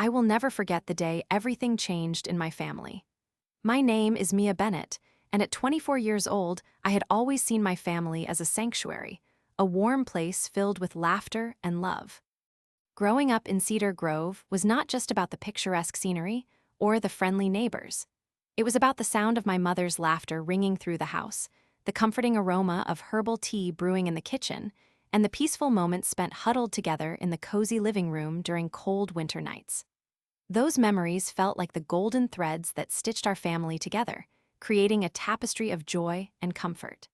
I will never forget the day everything changed in my family. My name is Mia Bennett, and at 24 years old, I had always seen my family as a sanctuary, a warm place filled with laughter and love. Growing up in Cedar Grove was not just about the picturesque scenery or the friendly neighbors. It was about the sound of my mother's laughter ringing through the house, the comforting aroma of herbal tea brewing in the kitchen, and the peaceful moments spent huddled together in the cozy living room during cold winter nights. Those memories felt like the golden threads that stitched our family together, creating a tapestry of joy and comfort.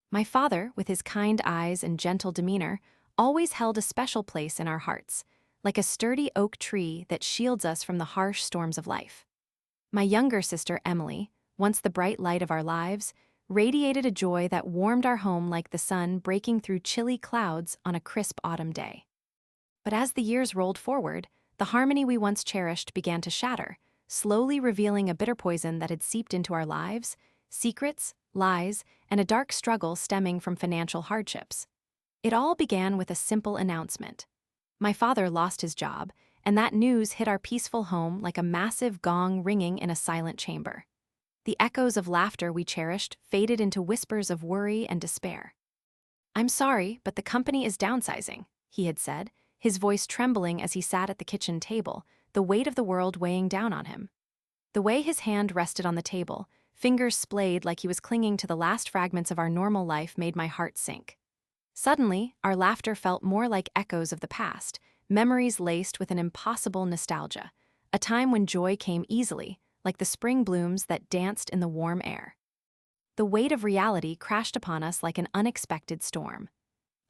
My father, with his kind eyes and gentle demeanor, always held a special place in our hearts, like a sturdy oak tree that shields us from the harsh storms of life. My younger sister, Emily, once the bright light of our lives, radiated a joy that warmed our home like the sun breaking through chilly clouds on a crisp autumn day. But as the years rolled forward, the harmony we once cherished began to shatter, slowly revealing a bitter poison that had seeped into our lives, secrets, lies, and a dark struggle stemming from financial hardships. It all began with a simple announcement. My father lost his job, and that news hit our peaceful home like a massive gong ringing in a silent chamber. The echoes of laughter we cherished faded into whispers of worry and despair. "I'm sorry, but the company is downsizing," he had said, his voice trembling as he sat at the kitchen table, the weight of the world weighing down on him. The way his hand rested on the table, fingers splayed like he was clinging to the last fragments of our normal life, made my heart sink. Suddenly, our laughter felt more like echoes of the past, memories laced with an impossible nostalgia, a time when joy came easily, like the spring blooms that danced in the warm air. The weight of reality crashed upon us like an unexpected storm.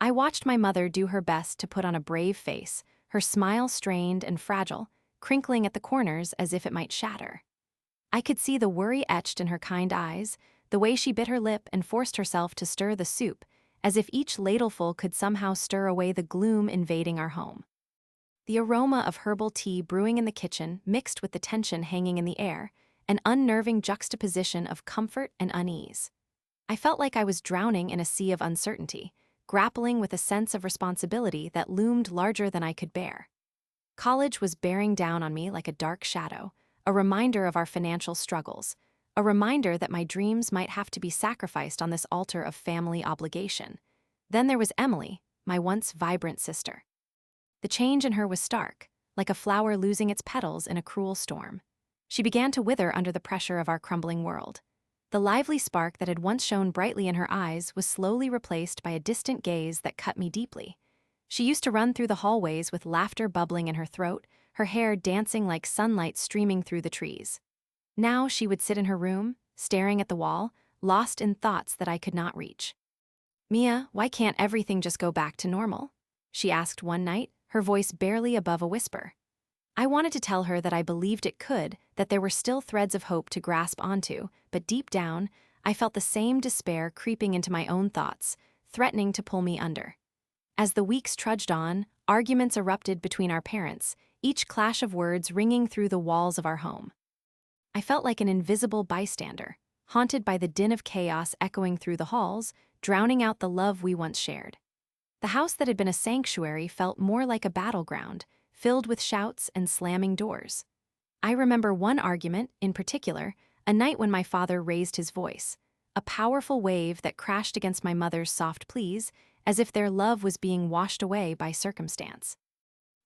I watched my mother do her best to put on a brave face, her smile strained and fragile, crinkling at the corners as if it might shatter. I could see the worry etched in her kind eyes, the way she bit her lip and forced herself to stir the soup, as if each ladleful could somehow stir away the gloom invading our home. The aroma of herbal tea brewing in the kitchen mixed with the tension hanging in the air, an unnerving juxtaposition of comfort and unease. I felt like I was drowning in a sea of uncertainty, grappling with a sense of responsibility that loomed larger than I could bear. College was bearing down on me like a dark shadow, a reminder of our financial struggles, a reminder that my dreams might have to be sacrificed on this altar of family obligation. Then there was Emily, my once vibrant sister. The change in her was stark, like a flower losing its petals in a cruel storm. She began to wither under the pressure of our crumbling world. The lively spark that had once shone brightly in her eyes was slowly replaced by a distant gaze that cut me deeply. She used to run through the hallways with laughter bubbling in her throat, her hair dancing like sunlight streaming through the trees. Now she would sit in her room, staring at the wall, lost in thoughts that I could not reach. "Mia, why can't everything just go back to normal?" she asked one night, her voice barely above a whisper. I wanted to tell her that I believed it could, that there were still threads of hope to grasp onto, but deep down, I felt the same despair creeping into my own thoughts, threatening to pull me under. As the weeks trudged on, arguments erupted between our parents, each clash of words ringing through the walls of our home. I felt like an invisible bystander, haunted by the din of chaos echoing through the halls, drowning out the love we once shared. The house that had been a sanctuary felt more like a battleground, filled with shouts and slamming doors. I remember one argument, in particular, a night when my father raised his voice, a powerful wave that crashed against my mother's soft pleas, as if their love was being washed away by circumstance.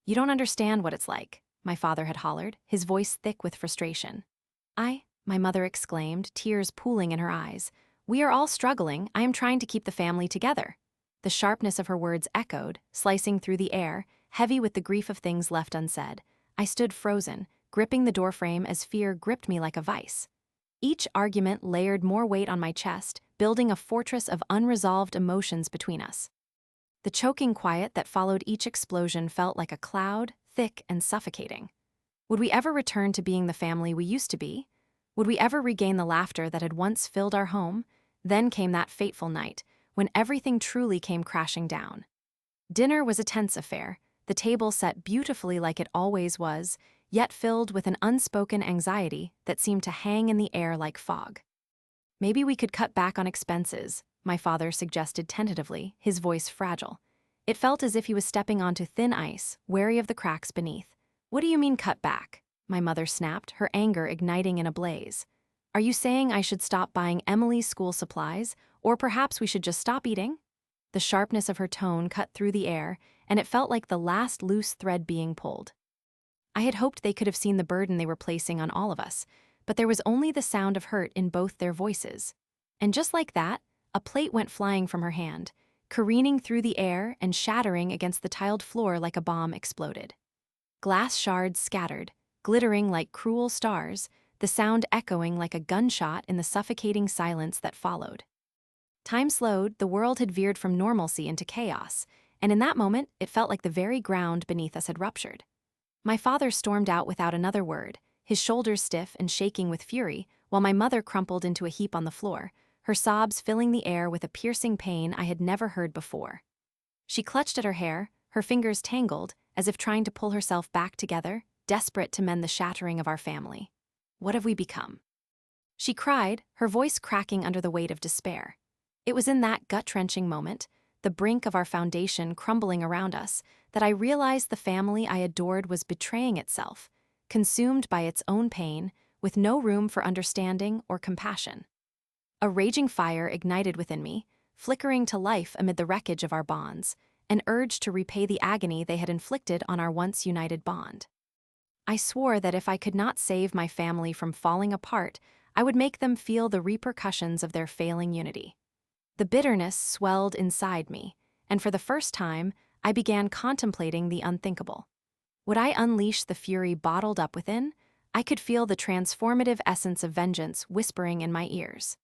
"You don't understand what it's like," my father had hollered, his voice thick with frustration. My mother exclaimed, tears pooling in her eyes. "We are all struggling. I am trying to keep the family together." The sharpness of her words echoed, slicing through the air, heavy with the grief of things left unsaid. I stood frozen, gripping the doorframe as fear gripped me like a vice. Each argument layered more weight on my chest, building a fortress of unresolved emotions between us. The choking quiet that followed each explosion felt like a cloud, thick and suffocating. Would we ever return to being the family we used to be? Would we ever regain the laughter that had once filled our home? Then came that fateful night, when everything truly came crashing down. Dinner was a tense affair, the table set beautifully like it always was, yet filled with an unspoken anxiety that seemed to hang in the air like fog. "Maybe we could cut back on expenses," my father suggested tentatively, his voice fragile. It felt as if he was stepping onto thin ice, wary of the cracks beneath. "What do you mean cut back?" my mother snapped, her anger igniting in a blaze. "Are you saying I should stop buying Emily's school supplies, or perhaps we should just stop eating?" The sharpness of her tone cut through the air, and it felt like the last loose thread being pulled. I had hoped they could have seen the burden they were placing on all of us, but there was only the sound of hurt in both their voices. And just like that, a plate went flying from her hand, careening through the air and shattering against the tiled floor like a bomb exploded. Glass shards scattered, glittering like cruel stars, the sound echoing like a gunshot in the suffocating silence that followed. Time slowed, the world had veered from normalcy into chaos, and in that moment, it felt like the very ground beneath us had ruptured. My father stormed out without another word, his shoulders stiff and shaking with fury, while my mother crumpled into a heap on the floor, her sobs filling the air with a piercing pain I had never heard before. She clutched at her hair, her fingers tangled, as if trying to pull herself back together, desperate to mend the shattering of our family. "What have we become?" She cried, her voice cracking under the weight of despair. It was in that gut-wrenching moment, the brink of our foundation crumbling around us, that I realized the family I adored was betraying itself, consumed by its own pain, with no room for understanding or compassion. A raging fire ignited within me, flickering to life amid the wreckage of our bonds, an urge to repay the agony they had inflicted on our once united bond. I swore that if I could not save my family from falling apart, I would make them feel the repercussions of their failing unity. The bitterness swelled inside me, and for the first time, I began contemplating the unthinkable. Would I unleash the fury bottled up within? I could feel the transformative essence of vengeance whispering in my ears.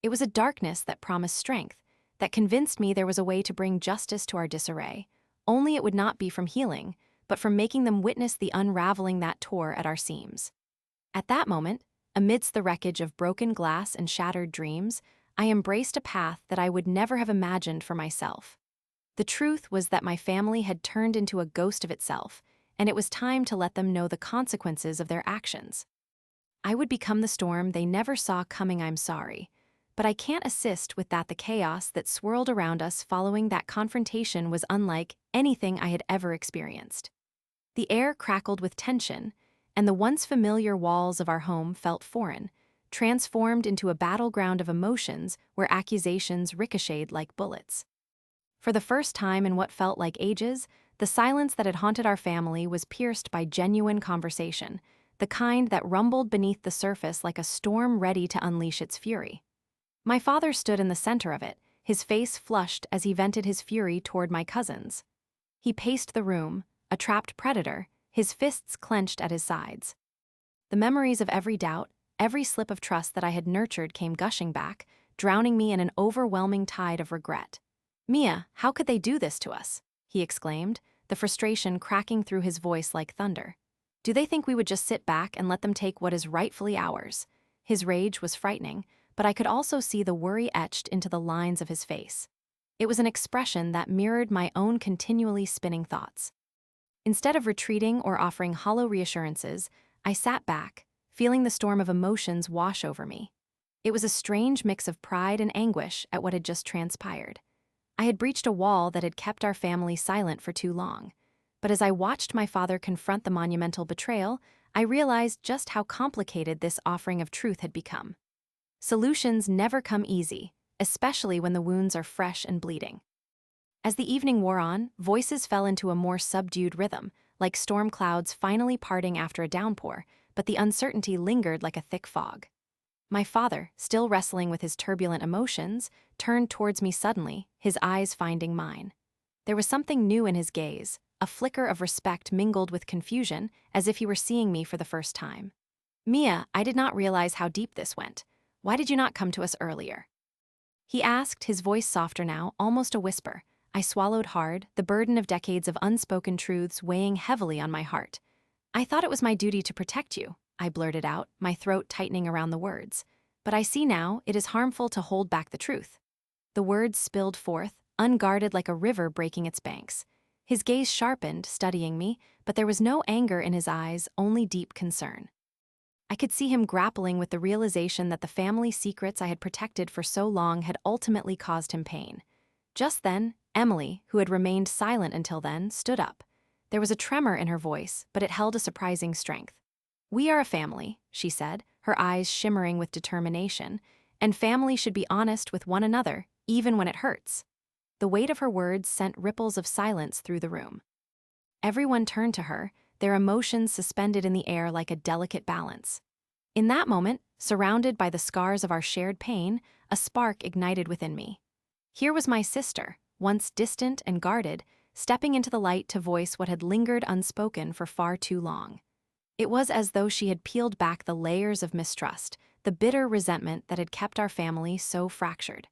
It was a darkness that promised strength, that convinced me there was a way to bring justice to our disarray, only it would not be from healing, but from making them witness the unraveling that tore at our seams. At that moment, amidst the wreckage of broken glass and shattered dreams, I embraced a path that I would never have imagined for myself. The truth was that my family had turned into a ghost of itself, and it was time to let them know the consequences of their actions. I would become the storm they never saw coming, I'm sorry. But I can't assist with that. The chaos that swirled around us following that confrontation was unlike anything I had ever experienced. The air crackled with tension, and the once familiar walls of our home felt foreign, transformed into a battleground of emotions where accusations ricocheted like bullets. For the first time in what felt like ages, the silence that had haunted our family was pierced by genuine conversation, the kind that rumbled beneath the surface like a storm ready to unleash its fury. My father stood in the center of it, his face flushed as he vented his fury toward my cousins. He paced the room, a trapped predator, his fists clenched at his sides. The memories of every doubt, every slip of trust that I had nurtured came gushing back, drowning me in an overwhelming tide of regret. "Mia, how could they do this to us?" he exclaimed, the frustration cracking through his voice like thunder. "Do they think we would just sit back and let them take what is rightfully ours?" His rage was frightening, but I could also see the worry etched into the lines of his face. It was an expression that mirrored my own continually spinning thoughts. Instead of retreating or offering hollow reassurances, I sat back, feeling the storm of emotions wash over me. It was a strange mix of pride and anguish at what had just transpired. I had breached a wall that had kept our family silent for too long. But as I watched my father confront the monumental betrayal, I realized just how complicated this offering of truth had become. Solutions never come easy, especially when the wounds are fresh and bleeding. As the evening wore on, voices fell into a more subdued rhythm, like storm clouds finally parting after a downpour, but the uncertainty lingered like a thick fog. My father, still wrestling with his turbulent emotions, turned towards me suddenly, his eyes finding mine. There was something new in his gaze, a flicker of respect mingled with confusion, as if he were seeing me for the first time. "Mia, I did not realize how deep this went. Why did you not come to us earlier?" he asked, his voice softer now, almost a whisper. I swallowed hard, the burden of decades of unspoken truths weighing heavily on my heart. "I thought it was my duty to protect you," I blurted out, my throat tightening around the words. "But I see now it is harmful to hold back the truth." The words spilled forth, unguarded like a river breaking its banks. His gaze sharpened, studying me, but there was no anger in his eyes, only deep concern. I could see him grappling with the realization that the family secrets I had protected for so long had ultimately caused him pain. Just then, Emily, who had remained silent until then, stood up. There was a tremor in her voice, but it held a surprising strength. "We are a family," she said, her eyes shimmering with determination, "and family should be honest with one another, even when it hurts." The weight of her words sent ripples of silence through the room. Everyone turned to her, their emotions suspended in the air like a delicate balance. In that moment, surrounded by the scars of our shared pain, a spark ignited within me. Here was my sister, once distant and guarded, stepping into the light to voice what had lingered unspoken for far too long. It was as though she had peeled back the layers of mistrust, the bitter resentment that had kept our family so fractured.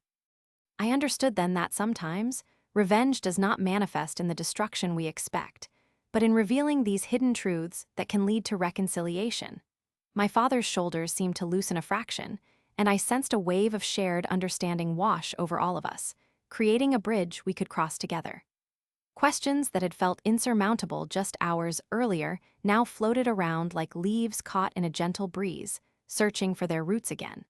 I understood then that sometimes, revenge does not manifest in the destruction we expect, but in revealing these hidden truths that can lead to reconciliation. My father's shoulders seemed to loosen a fraction, and I sensed a wave of shared understanding wash over all of us, creating a bridge we could cross together. Questions that had felt insurmountable just hours earlier now floated around like leaves caught in a gentle breeze, searching for their roots again.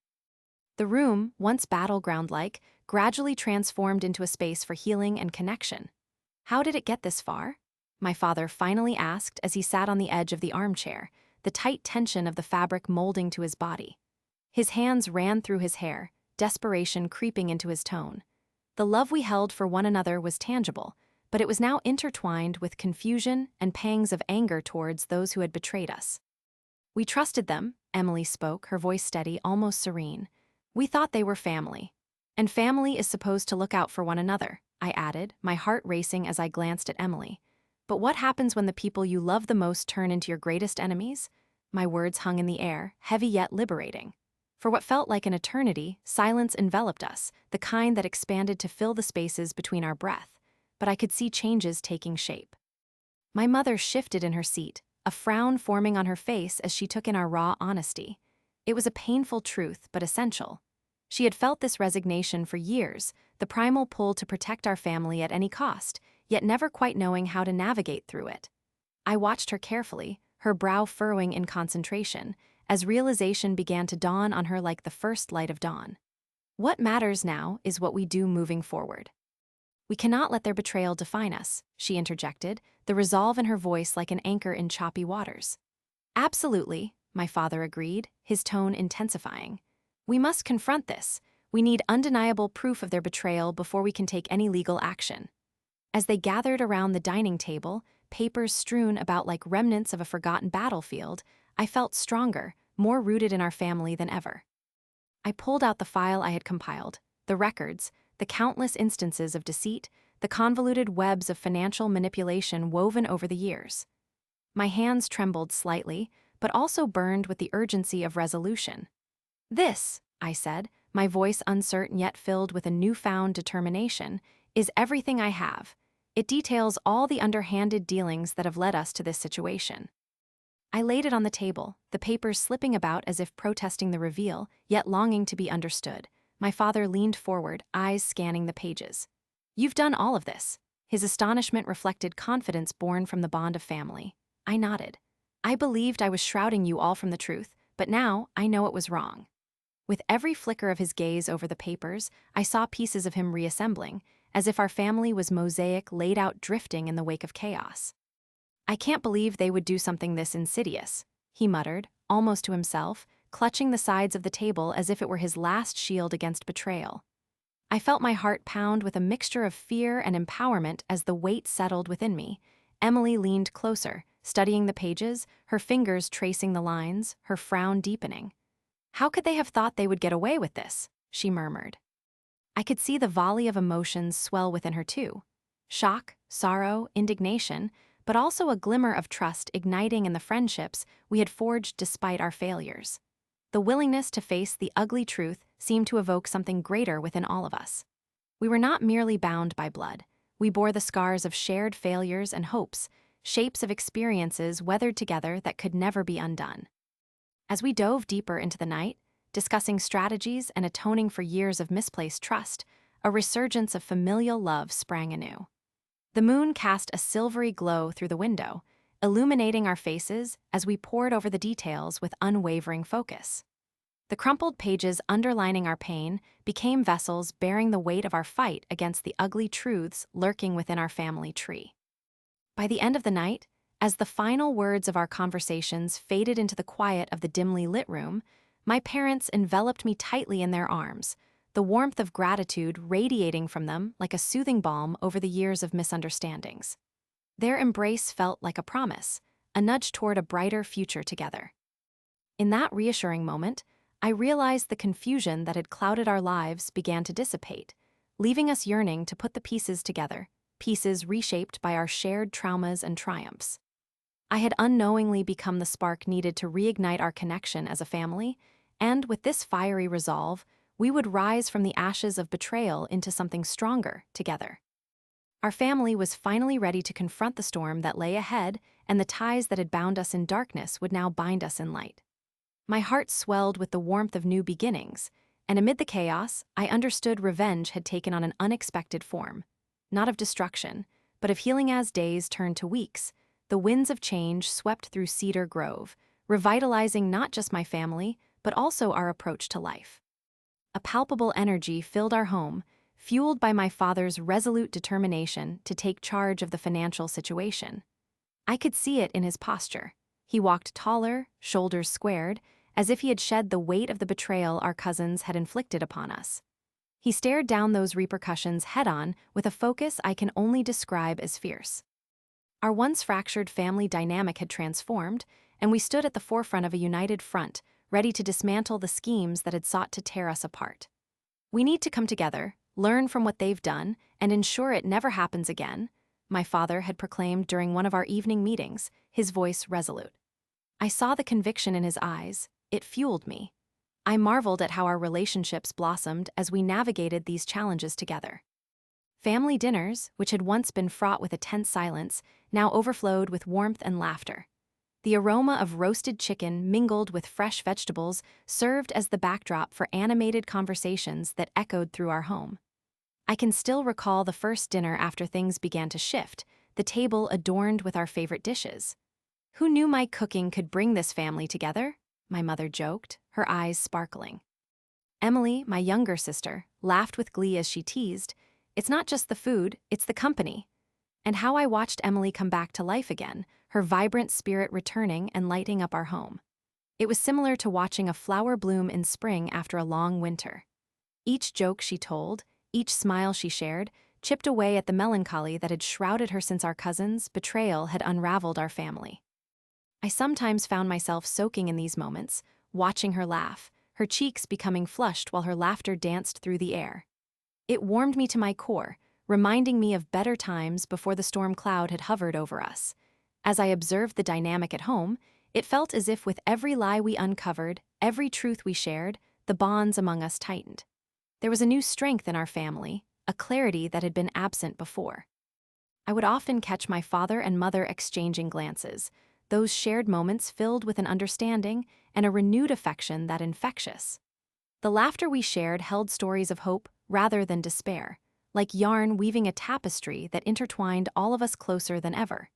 The room, once battleground-like, gradually transformed into a space for healing and connection. "How did it get this far?" my father finally asked as he sat on the edge of the armchair, the tight tension of the fabric molding to his body. His hands ran through his hair, desperation creeping into his tone. The love we held for one another was tangible, but it was now intertwined with confusion and pangs of anger towards those who had betrayed us. "We trusted them," Emily spoke, her voice steady, almost serene. "We thought they were family. And family is supposed to look out for one another," I added, my heart racing as I glanced at Emily. "But what happens when the people you love the most turn into your greatest enemies?" My words hung in the air, heavy yet liberating. For what felt like an eternity, silence enveloped us, the kind that expanded to fill the spaces between our breath. But I could see changes taking shape. My mother shifted in her seat, a frown forming on her face as she took in our raw honesty. It was a painful truth, but essential. She had felt this resignation for years, the primal pull to protect our family at any cost, yet never quite knowing how to navigate through it. I watched her carefully, her brow furrowing in concentration, as realization began to dawn on her like the first light of dawn. "What matters now is what we do moving forward. We cannot let their betrayal define us," she interjected, the resolve in her voice like an anchor in choppy waters. "Absolutely," my father agreed, his tone intensifying. "We must confront this. We need undeniable proof of their betrayal before we can take any legal action." As they gathered around the dining table, papers strewn about like remnants of a forgotten battlefield, I felt stronger, more rooted in our family than ever. I pulled out the file I had compiled, the records, the countless instances of deceit, the convoluted webs of financial manipulation woven over the years. My hands trembled slightly, but also burned with the urgency of resolution. "This," I said, my voice uncertain yet filled with a newfound determination, "is everything I have. It details all the underhanded dealings that have led us to this situation." I laid it on the table, the papers slipping about as if protesting the reveal, yet longing to be understood. My father leaned forward, eyes scanning the pages. "You've done all of this." His astonishment reflected confidence born from the bond of family. I nodded. "I believed I was shrouding you all from the truth, but now I know it was wrong." With every flicker of his gaze over the papers, I saw pieces of him reassembling, as if our family was mosaic laid out drifting in the wake of chaos. "I can't believe they would do something this insidious," he muttered, almost to himself, clutching the sides of the table as if it were his last shield against betrayal. I felt my heart pound with a mixture of fear and empowerment as the weight settled within me. Emily leaned closer, studying the pages, her fingers tracing the lines, her frown deepening. "How could they have thought they would get away with this?" she murmured. I could see the volley of emotions swell within her too. Shock, sorrow, indignation, but also a glimmer of trust igniting in the friendships we had forged despite our failures. The willingness to face the ugly truth seemed to evoke something greater within all of us. We were not merely bound by blood. We bore the scars of shared failures and hopes, shapes of experiences weathered together that could never be undone. As we dove deeper into the night, discussing strategies and atoning for years of misplaced trust, a resurgence of familial love sprang anew. The moon cast a silvery glow through the window, illuminating our faces as we pored over the details with unwavering focus. The crumpled pages underlining our pain became vessels bearing the weight of our fight against the ugly truths lurking within our family tree. By the end of the night, as the final words of our conversations faded into the quiet of the dimly lit room, my parents enveloped me tightly in their arms, the warmth of gratitude radiating from them like a soothing balm over the years of misunderstandings. Their embrace felt like a promise, a nudge toward a brighter future together. In that reassuring moment, I realized the confusion that had clouded our lives began to dissipate, leaving us yearning to put the pieces together, pieces reshaped by our shared traumas and triumphs. I had unknowingly become the spark needed to reignite our connection as a family, and with this fiery resolve, we would rise from the ashes of betrayal into something stronger together. Our family was finally ready to confront the storm that lay ahead, and the ties that had bound us in darkness would now bind us in light. My heart swelled with the warmth of new beginnings, and amid the chaos, I understood revenge had taken on an unexpected form. Not of destruction, but of healing. As days turned to weeks, the winds of change swept through Cedar Grove, revitalizing not just my family, but also our approach to life. A palpable energy filled our home, fueled by my father's resolute determination to take charge of the financial situation. I could see it in his posture. He walked taller, shoulders squared, as if he had shed the weight of the betrayal our cousins had inflicted upon us. He stared down those repercussions head-on with a focus I can only describe as fierce. Our once fractured family dynamic had transformed, and we stood at the forefront of a united front, ready to dismantle the schemes that had sought to tear us apart. "We need to come together, learn from what they've done, and ensure it never happens again," my father had proclaimed during one of our evening meetings, his voice resolute. I saw the conviction in his eyes. It fueled me. I marveled at how our relationships blossomed as we navigated these challenges together. Family dinners, which had once been fraught with a tense silence, now overflowed with warmth and laughter. The aroma of roasted chicken mingled with fresh vegetables served as the backdrop for animated conversations that echoed through our home. I can still recall the first dinner after things began to shift, the table adorned with our favorite dishes. "Who knew my cooking could bring this family together?" my mother joked, her eyes sparkling. Emily, my younger sister, laughed with glee as she teased, "It's not just the food, it's the company." And how I watched Emily come back to life again, her vibrant spirit returning and lighting up our home. It was similar to watching a flower bloom in spring after a long winter. Each joke she told, each smile she shared, chipped away at the melancholy that had shrouded her since our cousin's betrayal had unraveled our family. I sometimes found myself soaking in these moments, watching her laugh, her cheeks becoming flushed while her laughter danced through the air. It warmed me to my core, reminding me of better times before the storm cloud had hovered over us. As I observed the dynamic at home, it felt as if with every lie we uncovered, every truth we shared, the bonds among us tightened. There was a new strength in our family, a clarity that had been absent before. I would often catch my father and mother exchanging glances, those shared moments filled with an understanding and a renewed affection that infectious. The laughter we shared held stories of hope rather than despair, like yarn weaving a tapestry that intertwined all of us closer than ever.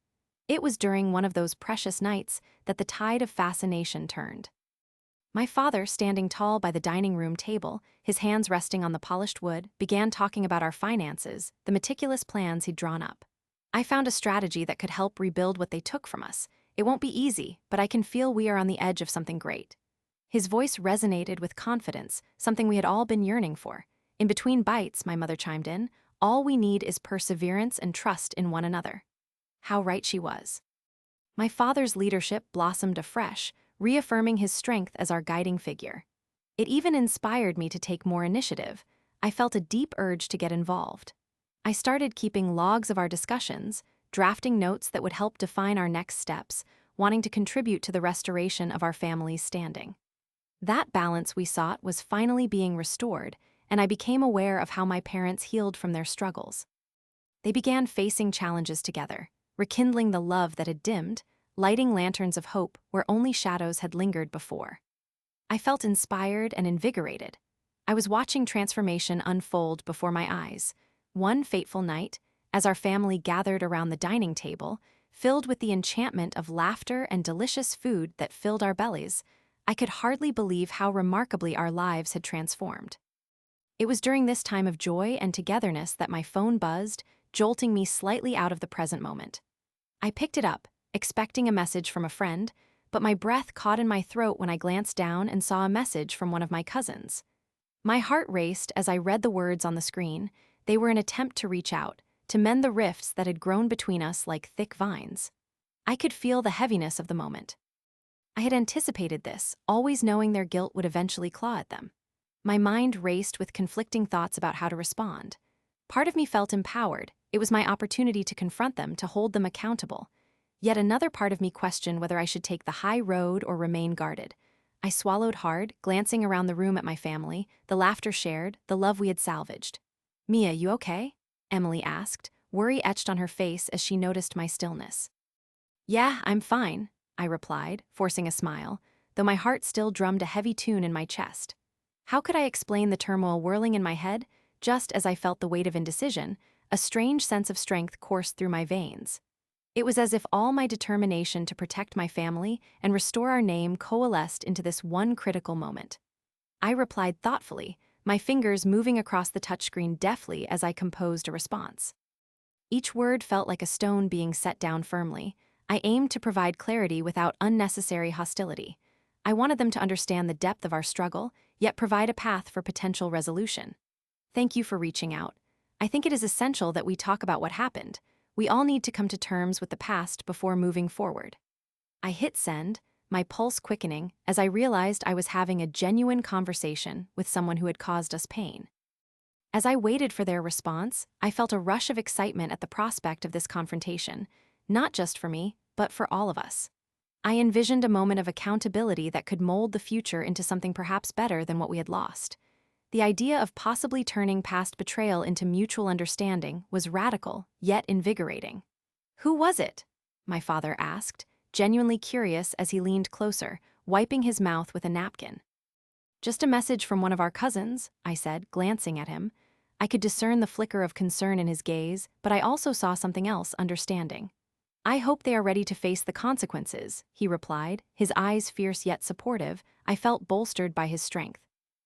It was during one of those precious nights that the tide of fascination turned. My father, standing tall by the dining room table, his hands resting on the polished wood, began talking about our finances, the meticulous plans he'd drawn up. I found a strategy that could help rebuild what they took from us. "It won't be easy, but I can feel we are on the edge of something great." His voice resonated with confidence, something we had all been yearning for. "In between bites," my mother chimed in, "all we need is perseverance and trust in one another." How right she was. My father's leadership blossomed afresh, reaffirming his strength as our guiding figure. It even inspired me to take more initiative. I felt a deep urge to get involved. I started keeping logs of our discussions, drafting notes that would help define our next steps, wanting to contribute to the restoration of our family's standing. That balance we sought was finally being restored, and I became aware of how my parents healed from their struggles. They began facing challenges together, rekindling the love that had dimmed, lighting lanterns of hope where only shadows had lingered before. I felt inspired and invigorated. I was watching transformation unfold before my eyes. One fateful night, as our family gathered around the dining table, filled with the enchantment of laughter and delicious food that filled our bellies, I could hardly believe how remarkably our lives had transformed. It was during this time of joy and togetherness that my phone buzzed, jolting me slightly out of the present moment. I picked it up, expecting a message from a friend, but my breath caught in my throat when I glanced down and saw a message from one of my cousins. My heart raced as I read the words on the screen. They were an attempt to reach out, to mend the rifts that had grown between us like thick vines. I could feel the heaviness of the moment. I had anticipated this, always knowing their guilt would eventually claw at them. My mind raced with conflicting thoughts about how to respond. Part of me felt empowered. It was my opportunity to confront them, to hold them accountable. Yet another part of me questioned whether I should take the high road or remain guarded. I swallowed hard, glancing around the room at my family, the laughter shared, the love we had salvaged. "Mia, you okay?" Emily asked, worry etched on her face as she noticed my stillness. "Yeah, I'm fine," I replied, forcing a smile, though my heart still drummed a heavy tune in my chest. How could I explain the turmoil whirling in my head? Just as I felt the weight of indecision, a strange sense of strength coursed through my veins. It was as if all my determination to protect my family and restore our name coalesced into this one critical moment. I replied thoughtfully, my fingers moving across the touchscreen deftly as I composed a response. Each word felt like a stone being set down firmly. I aimed to provide clarity without unnecessary hostility. I wanted them to understand the depth of our struggle, yet provide a path for potential resolution. "Thank you for reaching out. I think it is essential that we talk about what happened. We all need to come to terms with the past before moving forward." I hit send, my pulse quickening as I realized I was having a genuine conversation with someone who had caused us pain. As I waited for their response, I felt a rush of excitement at the prospect of this confrontation, not just for me, but for all of us. I envisioned a moment of accountability that could mold the future into something perhaps better than what we had lost. The idea of possibly turning past betrayal into mutual understanding was radical, yet invigorating. "Who was it?" my father asked, genuinely curious as he leaned closer, wiping his mouth with a napkin. "Just a message from one of our cousins," I said, glancing at him. I could discern the flicker of concern in his gaze, but I also saw something else, understanding. "I hope they are ready to face the consequences," he replied, his eyes fierce yet supportive. I felt bolstered by his strength.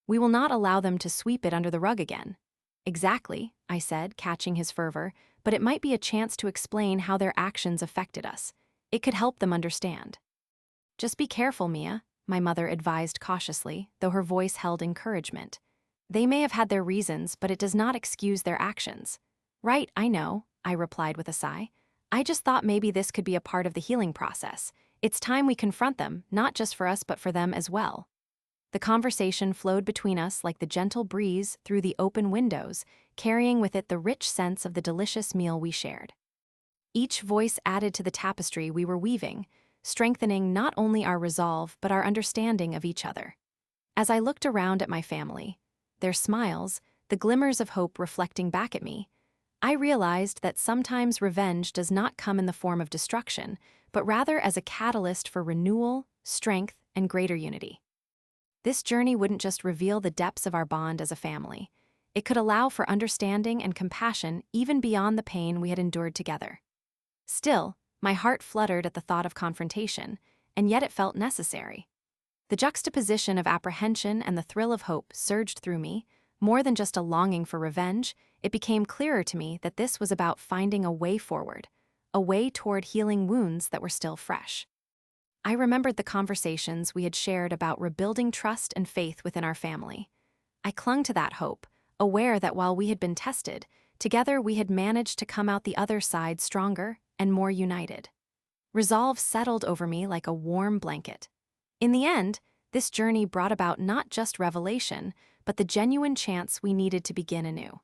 "We will not allow them to sweep it under the rug again." "Exactly," I said, catching his fervor, "but it might be a chance to explain how their actions affected us. It could help them understand." "Just be careful, Mia," my mother advised cautiously, though her voice held encouragement. "They may have had their reasons, but it does not excuse their actions." "Right, I know," I replied with a sigh. "I just thought maybe this could be a part of the healing process. It's time we confront them, not just for us but for them as well." The conversation flowed between us like the gentle breeze through the open windows, carrying with it the rich sense of the delicious meal we shared. Each voice added to the tapestry we were weaving, strengthening not only our resolve but our understanding of each other. As I looked around at my family, their smiles, the glimmers of hope reflecting back at me, I realized that sometimes revenge does not come in the form of destruction, but rather as a catalyst for renewal, strength, and greater unity. This journey wouldn't just reveal the depths of our bond as a family. It could allow for understanding and compassion even beyond the pain we had endured together. Still, my heart fluttered at the thought of confrontation, and yet it felt necessary. The juxtaposition of apprehension and the thrill of hope surged through me. More than just a longing for revenge, it became clearer to me that this was about finding a way forward, a way toward healing wounds that were still fresh. I remembered the conversations we had shared about rebuilding trust and faith within our family. I clung to that hope, aware that while we had been tested, together we had managed to come out the other side stronger and more united. Resolve settled over me like a warm blanket. In the end, this journey brought about not just revelation, but the genuine chance we needed to begin anew.